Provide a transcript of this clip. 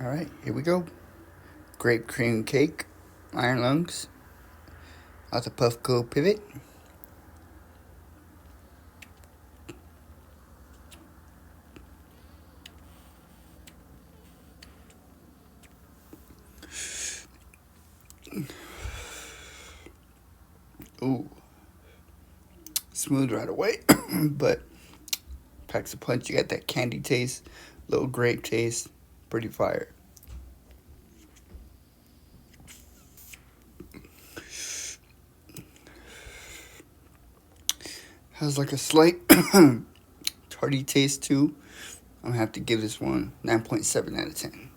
Alright, here we go. Grape cream cake, iron lungs, out the Puffco pivot. Ooh, smooth right away, but packs a punch. You got that candy taste, little grape taste, pretty fire. Has like a slight tarty taste too. I'm gonna have to give this one 9.7 out of 10.